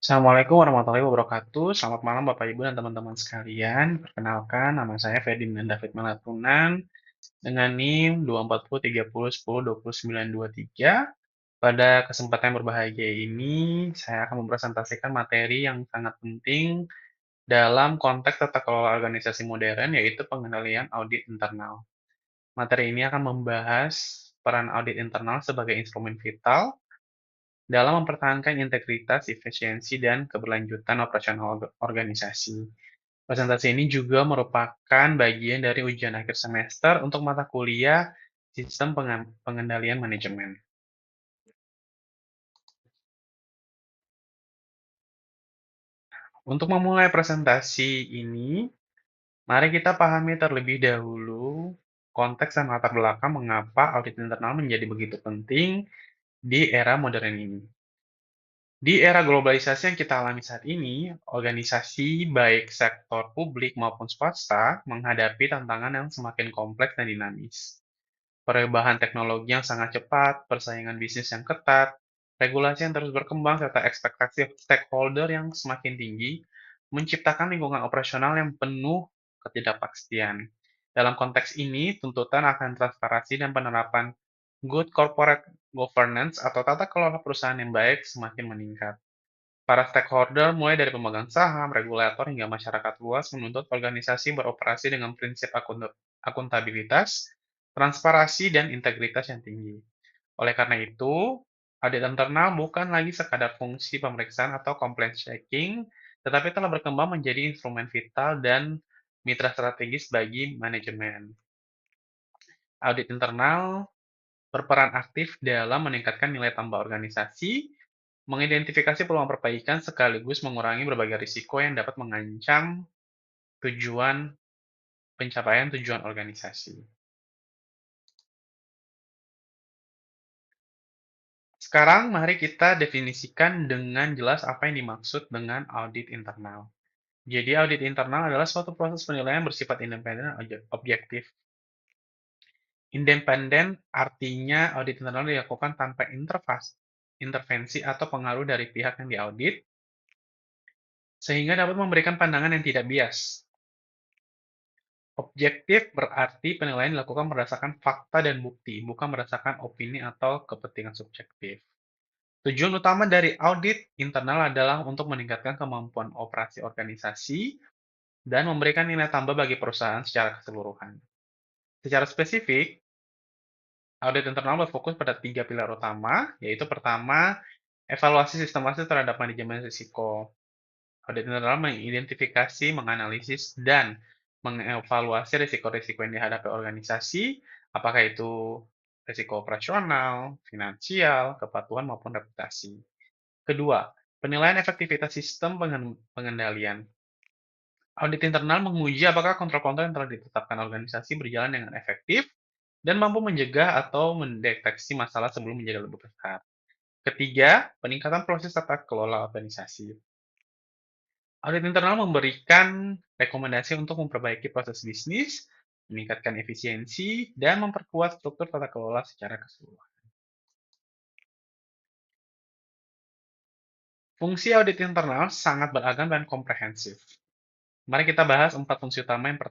Assalamualaikum warahmatullahi wabarakatuh. Selamat malam Bapak Ibu dan teman-teman sekalian. Perkenalkan, nama saya Ferdinand David Melatunan dengan NIM 24030102923. Pada kesempatan yang berbahagia ini, saya akan mempresentasikan materi yang sangat penting dalam konteks tata kelola organisasi modern, yaitu pengendalian audit internal. Materi ini akan membahas peran audit internal sebagai instrumen vital dalam mempertahankan integritas, efisiensi, dan keberlanjutan operasional organisasi. Presentasi ini juga merupakan bagian dari ujian akhir semester untuk mata kuliah Sistem Pengendalian Manajemen. Untuk memulai presentasi ini, mari kita pahami terlebih dahulu konteks dan latar belakang mengapa audit internal menjadi begitu penting di era modern ini. Di era globalisasi yang kita alami saat ini, organisasi baik sektor publik maupun swasta menghadapi tantangan yang semakin kompleks dan dinamis. Perubahan teknologi yang sangat cepat, persaingan bisnis yang ketat, regulasi yang terus berkembang, serta ekspektasi stakeholder yang semakin tinggi, menciptakan lingkungan operasional yang penuh ketidakpastian. Dalam konteks ini, tuntutan akan transparansi dan penerapan good corporate governance atau tata kelola perusahaan yang baik semakin meningkat. Para stakeholder, mulai dari pemegang saham, regulator, hingga masyarakat luas, menuntut organisasi beroperasi dengan prinsip akuntabilitas, transparansi, dan integritas yang tinggi. Oleh karena itu, audit internal bukan lagi sekadar fungsi pemeriksaan atau compliance checking, tetapi telah berkembang menjadi instrumen vital dan mitra strategis bagi manajemen. Audit internal berperan aktif dalam meningkatkan nilai tambah organisasi, mengidentifikasi peluang perbaikan sekaligus mengurangi berbagai risiko yang dapat mengancam tujuan pencapaian tujuan organisasi. Sekarang mari kita definisikan dengan jelas apa yang dimaksud dengan audit internal. Jadi audit internal adalah suatu proses penilaian bersifat independen dan objektif. Independen artinya audit internal dilakukan tanpa intervensi atau pengaruh dari pihak yang diaudit, sehingga dapat memberikan pandangan yang tidak bias. Objektif berarti penilaian dilakukan berdasarkan fakta dan bukti, bukan berdasarkan opini atau kepentingan subjektif. Tujuan utama dari audit internal adalah untuk meningkatkan kemampuan operasi organisasi dan memberikan nilai tambah bagi perusahaan secara keseluruhan. Secara spesifik, audit internal berfokus pada 3 pilar utama, yaitu pertama, evaluasi sistematis terhadap manajemen risiko. Audit internal mengidentifikasi, menganalisis, dan mengevaluasi risiko-risiko yang dihadapi organisasi, apakah itu risiko operasional, finansial, kepatuhan, maupun reputasi. Kedua, penilaian efektivitas sistem pengendalian. Audit internal menguji apakah kontrol-kontrol yang telah ditetapkan organisasi berjalan dengan efektif dan mampu mencegah atau mendeteksi masalah sebelum menjadi lebih besar. Ketiga, peningkatan proses tata kelola organisasi. Audit internal memberikan rekomendasi untuk memperbaiki proses bisnis, meningkatkan efisiensi, dan memperkuat struktur tata kelola secara keseluruhan. Fungsi audit internal sangat beragam dan komprehensif. Mari kita bahas 4 fungsi utama. Yang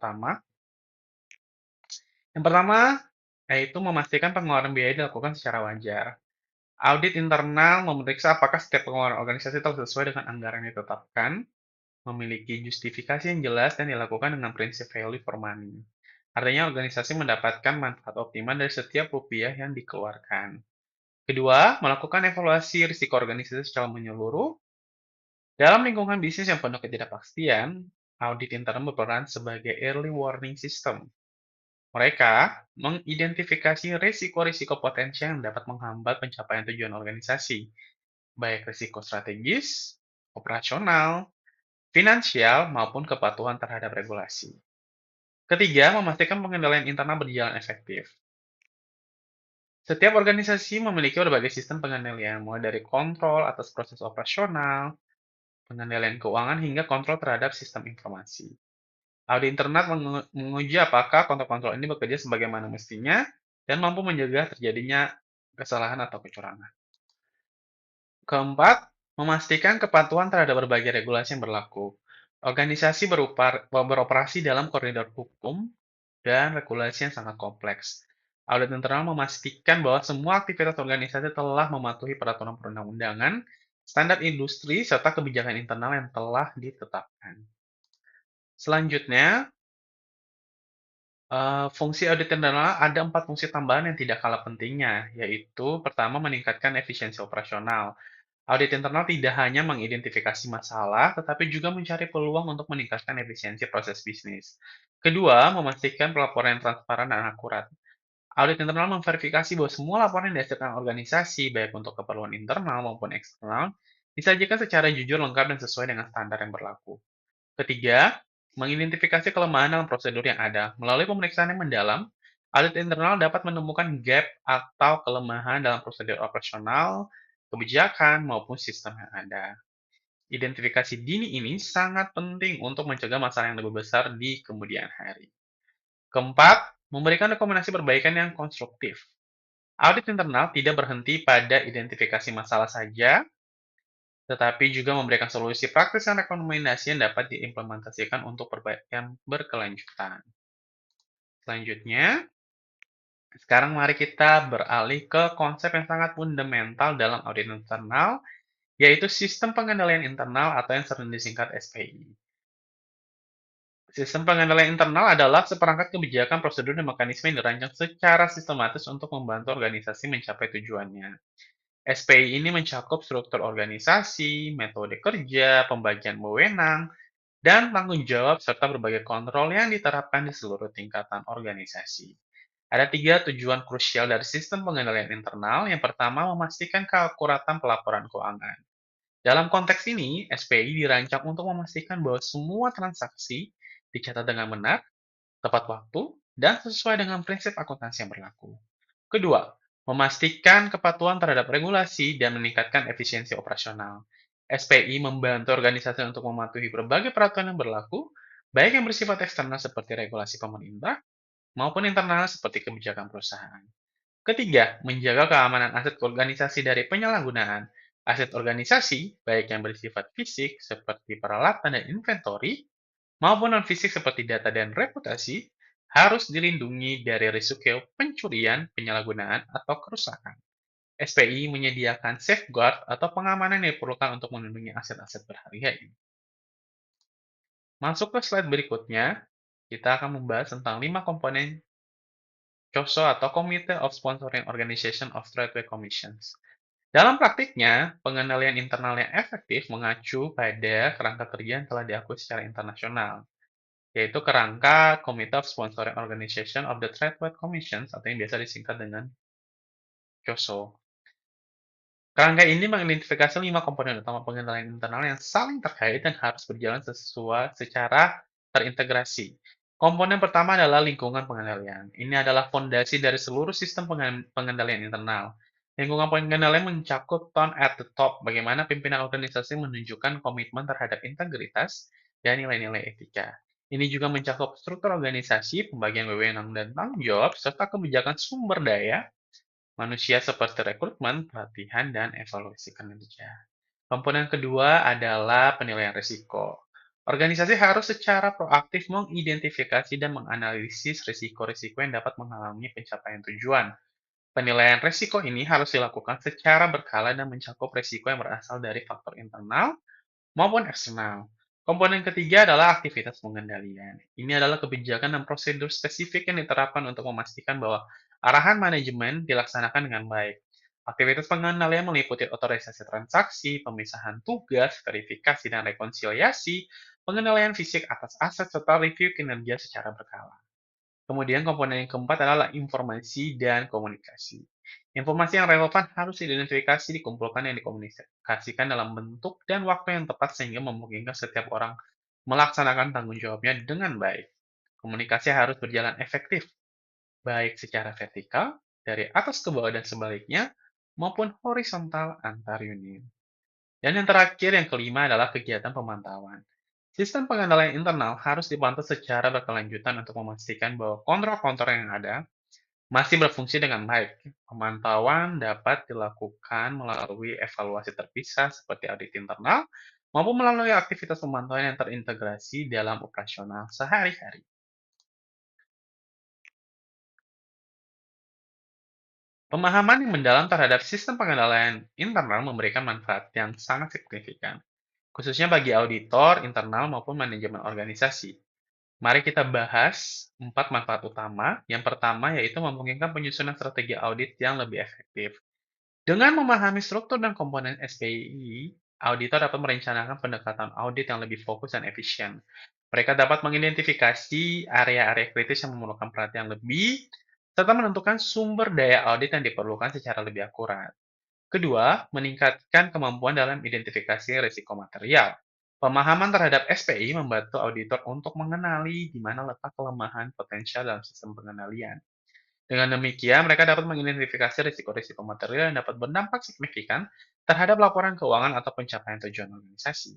pertama yaitu memastikan pengeluaran biaya dilakukan secara wajar. Audit internal memeriksa apakah setiap pengeluaran organisasi telah sesuai dengan anggaran yang ditetapkan, memiliki justifikasi yang jelas, dan dilakukan dengan prinsip value for money. Artinya organisasi mendapatkan manfaat optimal dari setiap rupiah yang dikeluarkan. Kedua, melakukan evaluasi risiko organisasi secara menyeluruh. Dalam lingkungan bisnis yang penuh ketidakpastian, audit internal berperan sebagai early warning system. Mereka mengidentifikasi risiko-risiko potensial yang dapat menghambat pencapaian tujuan organisasi, baik risiko strategis, operasional, finansial, maupun kepatuhan terhadap regulasi. Ketiga, memastikan pengendalian internal berjalan efektif. Setiap organisasi memiliki berbagai sistem pengendalian, mulai dari kontrol atas proses operasional, pengendalian keuangan, hingga kontrol terhadap sistem informasi. Audit internal menguji apakah kontrol-kontrol ini bekerja sebagaimana mestinya dan mampu mencegah terjadinya kesalahan atau kecurangan. Keempat, Memastikan kepatuhan terhadap berbagai regulasi yang berlaku. Organisasi beroperasi dalam koridor hukum dan regulasi yang sangat kompleks. Audit internal memastikan bahwa semua aktivitas organisasi telah mematuhi peraturan perundang-undangan, standar industri, serta kebijakan internal yang telah ditetapkan. Selanjutnya, fungsi audit internal ada 4 fungsi tambahan yang tidak kalah pentingnya, yaitu pertama meningkatkan efisiensi operasional. Audit internal tidak hanya mengidentifikasi masalah, tetapi juga mencari peluang untuk meningkatkan efisiensi proses bisnis. Kedua, memastikan pelaporan yang transparan dan akurat. Audit internal memverifikasi bahwa semua laporan yang dihasilkan organisasi, baik untuk keperluan internal maupun eksternal, disajikan secara jujur, lengkap, dan sesuai dengan standar yang berlaku. Ketiga, mengidentifikasi kelemahan dalam prosedur yang ada. Melalui pemeriksaan yang mendalam, audit internal dapat menemukan gap atau kelemahan dalam prosedur operasional, kebijakan, maupun sistem yang ada. Identifikasi dini ini sangat penting untuk mencegah masalah yang lebih besar di kemudian hari. Keempat, memberikan rekomendasi perbaikan yang konstruktif. Audit internal tidak berhenti pada identifikasi masalah saja, tetapi juga memberikan solusi praktis dan rekomendasi yang dapat diimplementasikan untuk perbaikan berkelanjutan. Selanjutnya, sekarang mari kita beralih ke konsep yang sangat fundamental dalam audit internal, yaitu sistem pengendalian internal atau yang sering disingkat SPI. Sistem pengendalian internal adalah seperangkat kebijakan, prosedur, dan mekanisme yang dirancang secara sistematis untuk membantu organisasi mencapai tujuannya. SPI ini mencakup struktur organisasi, metode kerja, pembagian wewenang, dan tanggung jawab serta berbagai kontrol yang diterapkan di seluruh tingkatan organisasi. Ada 3 tujuan krusial dari sistem pengendalian internal. Yang pertama, memastikan keakuratan pelaporan keuangan. Dalam konteks ini, SPI dirancang untuk memastikan bahwa semua transaksi dicatat dengan benar, tepat waktu, dan sesuai dengan prinsip akuntansi yang berlaku. Kedua, memastikan kepatuhan terhadap regulasi dan meningkatkan efisiensi operasional. SPI membantu organisasi untuk mematuhi berbagai peraturan yang berlaku, baik yang bersifat eksternal seperti regulasi pemerintah, maupun internal seperti kebijakan perusahaan. Ketiga, menjaga keamanan aset organisasi dari penyalahgunaan. Aset organisasi, baik yang bersifat fisik seperti peralatan dan inventory, maupun non-fisik seperti data dan reputasi, harus dilindungi dari risiko pencurian, penyalahgunaan, atau kerusakan. SPI menyediakan safeguard atau pengamanan yang diperlukan untuk melindungi aset-aset berharga ini. Masuk ke slide berikutnya, kita akan membahas tentang 5 komponen COSO atau Committee of Sponsoring Organization of Tradeway Commissions. Dalam praktiknya, pengendalian internal yang efektif mengacu pada kerangka kerja yang telah diakui secara internasional, yaitu kerangka Committee of Sponsoring Organization of the Tradeway Commissions atau yang biasa disingkat dengan COSO. Kerangka ini mengidentifikasi 5 komponen utama pengendalian internal yang saling terkait dan harus berjalan secara terintegrasi. Komponen pertama adalah lingkungan pengendalian. Ini adalah fondasi dari seluruh sistem pengendalian internal. Lingkungan pengendalian mencakup tone at the top, bagaimana pimpinan organisasi menunjukkan komitmen terhadap integritas dan nilai-nilai etika. Ini juga mencakup struktur organisasi, pembagian wewenang dan tanggung jawab, serta kebijakan sumber daya manusia seperti rekrutmen, pelatihan, dan evaluasi kinerja. Komponen kedua adalah penilaian risiko. Organisasi harus secara proaktif mengidentifikasi dan menganalisis risiko-risiko yang dapat menghalangi pencapaian tujuan. Penilaian risiko ini harus dilakukan secara berkala dan mencakup risiko yang berasal dari faktor internal maupun eksternal. Komponen ketiga adalah aktivitas pengendalian. Ini adalah kebijakan dan prosedur spesifik yang diterapkan untuk memastikan bahwa arahan manajemen dilaksanakan dengan baik. Aktivitas pengendalian meliputi otorisasi transaksi, pemisahan tugas, verifikasi dan rekonsiliasi, pengendalian fisik atas aset, serta review kinerja secara berkala. Kemudian komponen yang keempat adalah informasi dan komunikasi. Informasi yang relevan harus diidentifikasi, dikumpulkan, dan dikomunikasikan dalam bentuk dan waktu yang tepat sehingga memungkinkan setiap orang melaksanakan tanggung jawabnya dengan baik. Komunikasi harus berjalan efektif, baik secara vertikal, dari atas ke bawah dan sebaliknya, maupun horizontal antar unit. Dan yang terakhir, yang kelima adalah kegiatan pemantauan. Sistem pengendalian internal harus dipantau secara berkelanjutan untuk memastikan bahwa kontrol-kontrol yang ada masih berfungsi dengan baik. Pemantauan dapat dilakukan melalui evaluasi terpisah seperti audit internal maupun melalui aktivitas pemantauan yang terintegrasi dalam operasional sehari-hari. Pemahaman yang mendalam terhadap sistem pengendalian internal memberikan manfaat yang sangat signifikan, khususnya bagi auditor internal maupun manajemen organisasi. Mari kita bahas 4 manfaat utama. Yang pertama yaitu memungkinkan penyusunan strategi audit yang lebih efektif. Dengan memahami struktur dan komponen SPI, auditor dapat merencanakan pendekatan audit yang lebih fokus dan efisien. Mereka dapat mengidentifikasi area-area kritis yang memerlukan perhatian lebih, serta menentukan sumber daya audit yang diperlukan secara lebih akurat. Kedua, meningkatkan kemampuan dalam identifikasi risiko material. Pemahaman terhadap SPI membantu auditor untuk mengenali di mana letak kelemahan potensial dalam sistem pengendalian. Dengan demikian, mereka dapat mengidentifikasi risiko-risiko material yang dapat berdampak signifikan terhadap laporan keuangan atau pencapaian tujuan organisasi.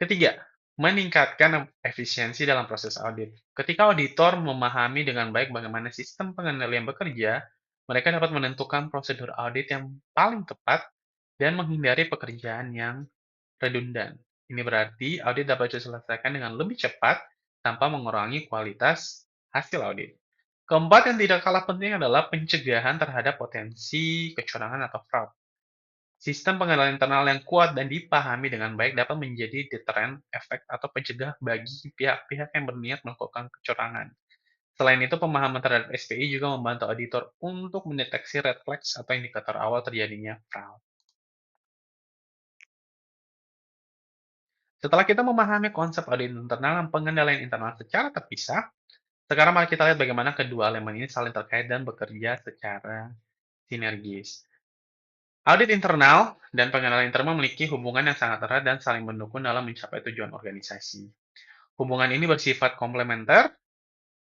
Ketiga, meningkatkan efisiensi dalam proses audit. Ketika auditor memahami dengan baik bagaimana sistem pengendalian bekerja, mereka dapat menentukan prosedur audit yang paling tepat dan menghindari pekerjaan yang redundan. Ini berarti audit dapat diselesaikan dengan lebih cepat tanpa mengurangi kualitas hasil audit. Keempat yang tidak kalah penting adalah pencegahan terhadap potensi kecurangan atau fraud. Sistem pengendalian internal yang kuat dan dipahami dengan baik dapat menjadi deteren efek atau pencegah bagi pihak-pihak yang berniat melakukan kecurangan. Selain itu, pemahaman terhadap SPI juga membantu auditor untuk mendeteksi red flags atau indikator awal terjadinya fraud. Setelah kita memahami konsep audit internal dan pengendalian internal secara terpisah, sekarang mari kita lihat bagaimana kedua elemen ini saling terkait dan bekerja secara sinergis. Audit internal dan pengenalan internal memiliki hubungan yang sangat erat dan saling mendukung dalam mencapai tujuan organisasi. Hubungan ini bersifat komplementer,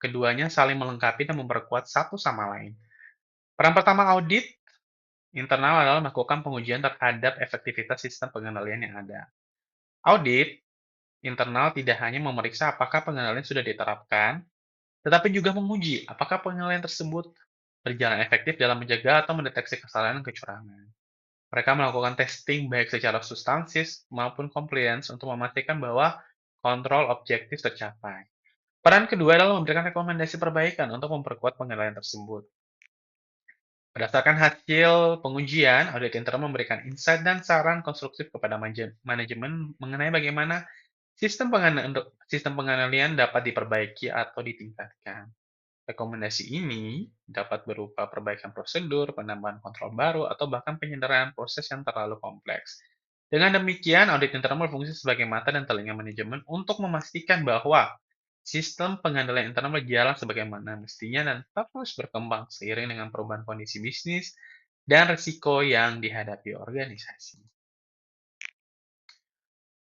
keduanya saling melengkapi dan memperkuat satu sama lain. Peran pertama audit internal adalah melakukan pengujian terhadap efektivitas sistem pengendalian yang ada. Audit internal tidak hanya memeriksa apakah pengendalian sudah diterapkan, tetapi juga menguji apakah pengendalian tersebut berjalan efektif dalam menjaga atau mendeteksi kesalahan dan kecurangan. Mereka melakukan testing baik secara substansis maupun compliance untuk memastikan bahwa kontrol objektif tercapai. Peran kedua adalah memberikan rekomendasi perbaikan untuk memperkuat pengendalian tersebut. Berdasarkan hasil pengujian, audit internal memberikan insight dan saran konstruktif kepada manajemen mengenai bagaimana sistem pengendalian dapat diperbaiki atau ditingkatkan. Rekomendasi ini dapat berupa perbaikan prosedur, penambahan kontrol baru, atau bahkan penyederhanaan proses yang terlalu kompleks. Dengan demikian, audit internal berfungsi sebagai mata dan telinga manajemen untuk memastikan bahwa sistem pengendalian internal berjalan sebagaimana mestinya dan terus berkembang seiring dengan perubahan kondisi bisnis dan risiko yang dihadapi organisasi.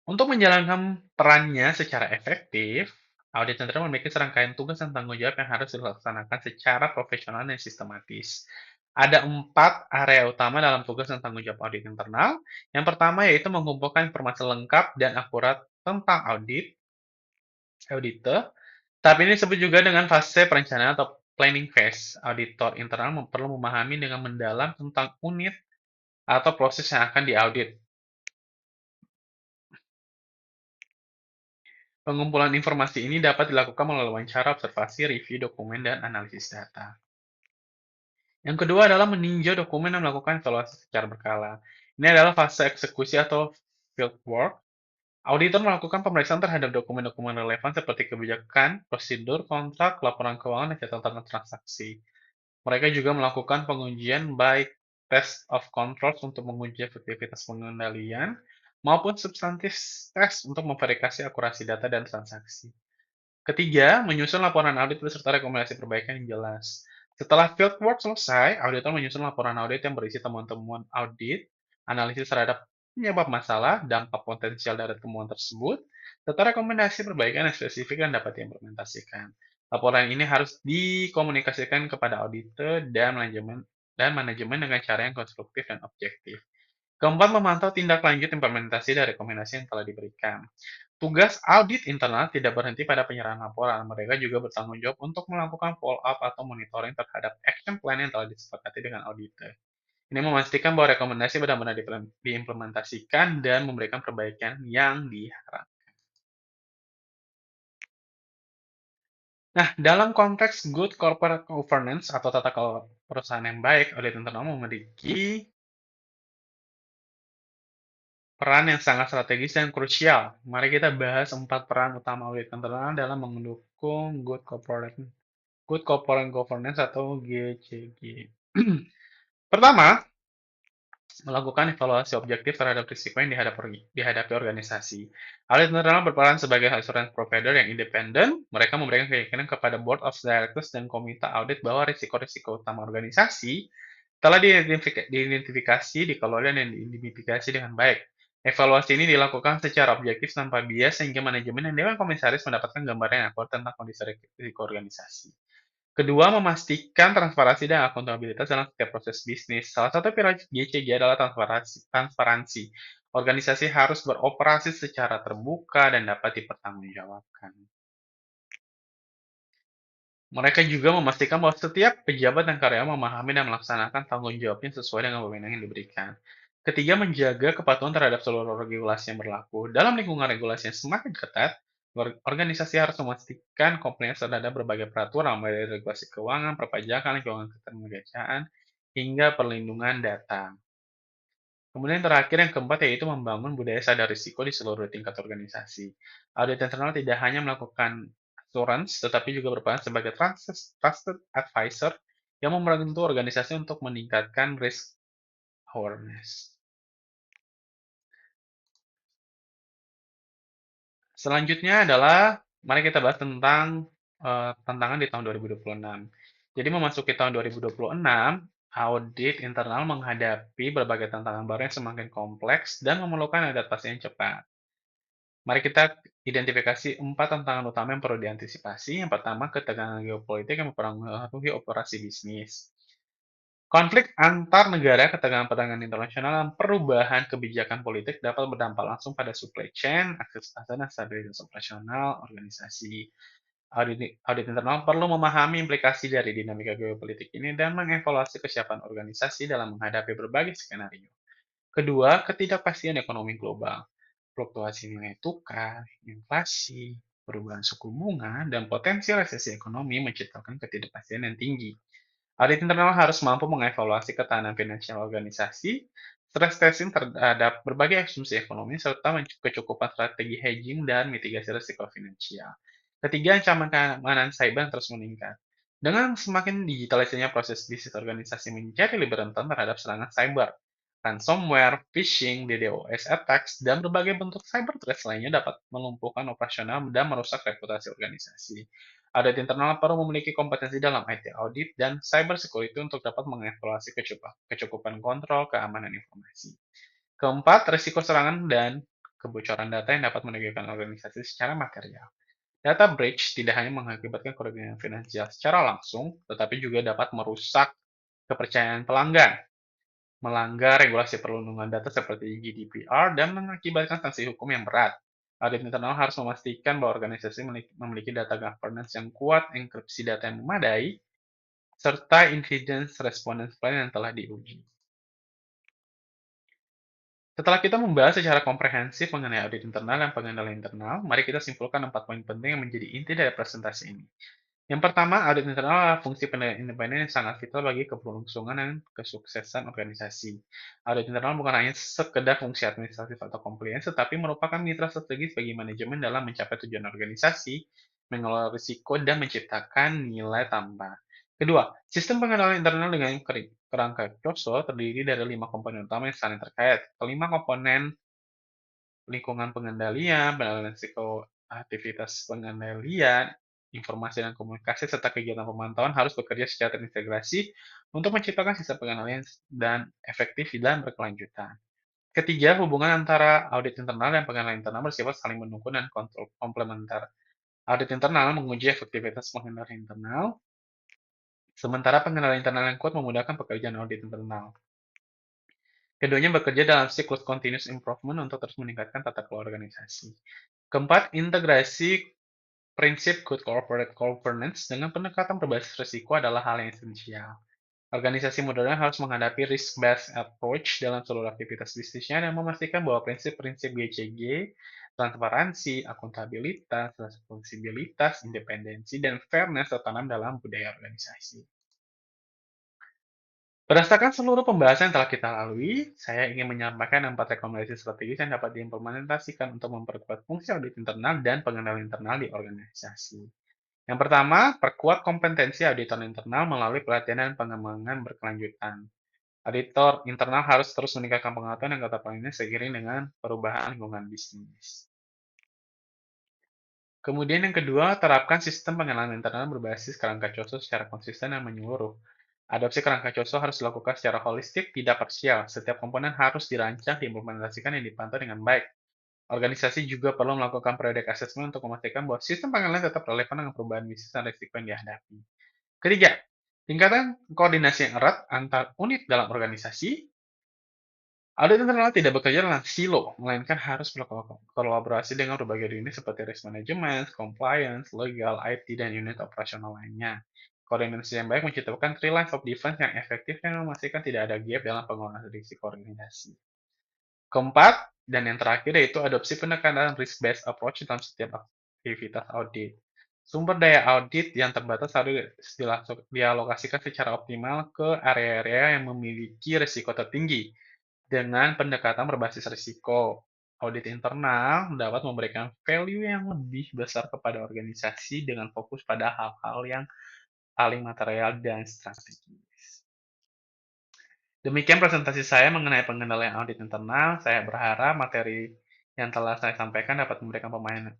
Untuk menjalankan perannya secara efektif, audit internal memiliki serangkaian tugas dan tanggung jawab yang harus dilaksanakan secara profesional dan sistematis. Ada 4 area utama dalam tugas dan tanggung jawab audit internal. Yang pertama yaitu mengumpulkan informasi lengkap dan akurat tentang audite. Tahap ini disebut juga dengan fase perencanaan atau planning phase. Auditor internal perlu memahami dengan mendalam tentang unit atau proses yang akan diaudit. Pengumpulan informasi ini dapat dilakukan melalui wawancara, observasi, review dokumen, dan analisis data. Yang kedua adalah meninjau dokumen dan melakukan evaluasi secara berkala. Ini adalah fase eksekusi atau field work. Auditor melakukan pemeriksaan terhadap dokumen-dokumen relevan seperti kebijakan, prosedur, kontrak, laporan keuangan, dan catatan transaksi. Mereka juga melakukan pengujian baik test of controls untuk menguji efektivitas pengendalian maupun substantif test untuk memverifikasi akurasi data dan transaksi. Ketiga, menyusun laporan audit beserta rekomendasi perbaikan yang jelas. Setelah fieldwork selesai, auditor menyusun laporan audit yang berisi temuan-temuan audit, analisis terhadap penyebab masalah, dampak potensial dari temuan tersebut, serta rekomendasi perbaikan yang spesifik dan dapat diimplementasikan. Laporan ini harus dikomunikasikan kepada auditor dan manajemen dengan cara yang konstruktif dan objektif. Keempat, memantau tindak lanjut implementasi dan rekomendasi yang telah diberikan. Tugas audit internal tidak berhenti pada penyerahan laporan. Mereka juga bertanggung jawab untuk melakukan follow-up atau monitoring terhadap action plan yang telah disepakati dengan auditor. Ini memastikan bahwa rekomendasi benar-benar diimplementasikan dan memberikan perbaikan yang diharapkan. Nah, dalam konteks good corporate governance atau tata kelola perusahaan yang baik, audit internal memiliki peran yang sangat strategis dan krusial. Mari kita bahas 4 peran utama audit internal dalam mendukung good corporate governance atau GCG. Pertama, melakukan evaluasi objektif terhadap risiko yang dihadapi organisasi. Audit internal berperan sebagai assurance provider yang independen. Mereka memberikan keyakinan kepada board of directors dan komite audit bahwa risiko-risiko utama organisasi telah diidentifikasi, dikelola, dan diidentifikasi dengan baik. Evaluasi ini dilakukan secara objektif tanpa bias sehingga manajemen dan dewan komisaris mendapatkan gambaran yang akurat tentang kondisi risiko organisasi. Kedua, memastikan transparansi dan akuntabilitas dalam setiap proses bisnis. Salah satu pilar GCG adalah transparansi. Organisasi harus beroperasi secara terbuka dan dapat dipertanggungjawabkan. Mereka juga memastikan bahwa setiap pejabat dan karyawan memahami dan melaksanakan tanggung jawabnya sesuai dengan wewenang yang diberikan. Ketiga, menjaga kepatuhan terhadap seluruh regulasi yang berlaku. Dalam lingkungan regulasi yang semakin ketat, organisasi harus memastikan compliance terhadap berbagai peraturan, mulai dari regulasi keuangan, perpajakan, lingkungan ketenagakerjaan, hingga perlindungan data. Kemudian yang terakhir, yang keempat, yaitu membangun budaya sadar risiko di seluruh tingkat organisasi. Audit internal tidak hanya melakukan assurance, tetapi juga berperan sebagai trusted advisor yang membantu organisasi untuk meningkatkan risk awareness. Selanjutnya adalah, mari kita bahas tentang tantangan di tahun 2026. Jadi memasuki tahun 2026, audit internal menghadapi berbagai tantangan baru yang semakin kompleks dan memerlukan adaptasi yang cepat. Mari kita identifikasi 4 tantangan utama yang perlu diantisipasi. Yang pertama, ketegangan geopolitik yang mempengaruhi operasi bisnis. Konflik antar negara, ketegangan perdagangan internasional, dan perubahan kebijakan politik dapat berdampak langsung pada supply chain, akses pasar, dan stabilitas operasional organisasi. Audit internal perlu memahami implikasi dari dinamika geopolitik ini dan mengevaluasi kesiapan organisasi dalam menghadapi berbagai skenario. Kedua, ketidakpastian ekonomi global. Fluktuasi nilai tukar, inflasi, perubahan suku bunga, dan potensi resesi ekonomi menciptakan ketidakpastian yang tinggi. Audit internal harus mampu mengevaluasi ketahanan finansial organisasi, stress testing terhadap berbagai asumsi ekonomi, serta kecukupan strategi hedging dan mitigasi risiko finansial. Ketiga, ancaman keamanan cyber terus meningkat. Dengan semakin digitalisasinya proses bisnis organisasi menjadi lebih rentan terhadap serangan cyber. Ransomware, phishing, DDoS attacks, dan berbagai bentuk cyber threats lainnya dapat melumpuhkan operasional dan merusak reputasi organisasi. Audit internal perlu memiliki kompetensi dalam IT audit dan cyber security untuk dapat mengevaluasi kecukupan kontrol keamanan informasi. Keempat, risiko serangan dan kebocoran data yang dapat merugikan organisasi secara material. Data breach tidak hanya mengakibatkan kerugian finansial secara langsung, tetapi juga dapat merusak kepercayaan pelanggan, melanggar regulasi perlindungan data seperti GDPR, dan mengakibatkan sanksi hukum yang berat. Audit internal harus memastikan bahwa organisasi memiliki data governance yang kuat, enkripsi data yang memadai, serta incident response plan yang telah diuji. Setelah kita membahas secara komprehensif mengenai audit internal dan pengendalian internal, mari kita simpulkan 4 poin penting yang menjadi inti dari presentasi ini. Yang pertama, audit internal adalah fungsi penilaian independen yang sangat vital bagi keberlangsungan dan kesuksesan organisasi. Audit internal bukan hanya sekedar fungsi administratif atau compliance, tetapi merupakan mitra strategis bagi manajemen dalam mencapai tujuan organisasi, mengelola risiko, dan menciptakan nilai tambah. Kedua, sistem pengenalan internal dengan kerangka COSO terdiri dari 5 komponen utama yang saling terkait. Kelima komponen lingkungan pengendalian, pengendalian risiko, aktivitas pengendalian, informasi dan komunikasi, serta kegiatan pemantauan harus bekerja secara terintegrasi untuk menciptakan sistem pengendalian dan efektif dan berkelanjutan. Ketiga, hubungan antara audit internal dan pengendalian internal bersifat saling mendukung dan komplementer. Audit internal menguji efektivitas pengendalian internal, sementara pengendalian internal yang kuat memudahkan pekerjaan audit internal. Keduanya bekerja dalam siklus continuous improvement untuk terus meningkatkan tata kelola organisasi. Keempat, integrasi prinsip good corporate governance dengan pendekatan berbasis risiko adalah hal yang esensial. Organisasi modern harus menghadapi risk-based approach dalam seluruh aktivitas bisnisnya dan memastikan bahwa prinsip-prinsip GCG, transparansi, akuntabilitas, responsibilitas, independensi, dan fairness tertanam dalam budaya organisasi. Berdasarkan seluruh pembahasan yang telah kita lalui, saya ingin menyampaikan 4 rekomendasi strategis yang dapat diimplementasikan untuk memperkuat fungsi audit internal dan pengendalian internal di organisasi. Yang pertama, perkuat kompetensi auditor internal melalui pelatihan dan pengembangan berkelanjutan. Auditor internal harus terus meningkatkan pengetahuan dan ketepatan seiring dengan perubahan lingkungan bisnis. Kemudian yang kedua, terapkan sistem pengenalan internal berbasis kerangka COSO secara konsisten dan menyeluruh. Adopsi kerangka COSO harus dilakukan secara holistik, tidak parsial. Setiap komponen harus dirancang, diimplementasikan, dan dipantau dengan baik. Organisasi juga perlu melakukan periodic assessment untuk memastikan bahwa sistem pengenalan tetap relevan dengan perubahan bisnis dan risiko yang dihadapi. Ketiga, tingkatkan koordinasi yang erat antar unit dalam organisasi. Audit internal tidak bekerja dalam silo, melainkan harus berkolaborasi dengan berbagai unit seperti risk management, compliance, legal, IT, dan unit operasional lainnya. Koordinasi yang baik menciptakan three lines of defense yang efektif dan memastikan tidak ada gap dalam pengelolaan risiko organisasi. Keempat, dan yang terakhir yaitu adopsi pendekatan risk-based approach dalam setiap aktivitas audit. Sumber daya audit yang terbatas harus dialokasikan secara optimal ke area-area yang memiliki risiko tertinggi dengan pendekatan berbasis risiko. Audit internal dapat memberikan value yang lebih besar kepada organisasi dengan fokus pada hal-hal yang paling material dan strategis. Demikian presentasi saya mengenai pengendalian audit internal. Saya berharap materi yang telah saya sampaikan dapat memberikan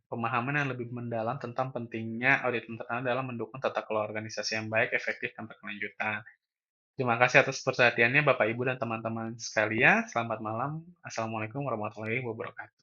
pemahaman yang lebih mendalam tentang pentingnya audit internal dalam mendukung tata kelola organisasi yang baik, efektif, dan berkelanjutan. Terima kasih atas perhatiannya Bapak, Ibu, dan teman-teman sekalian. Selamat malam. Assalamualaikum warahmatullahi wabarakatuh.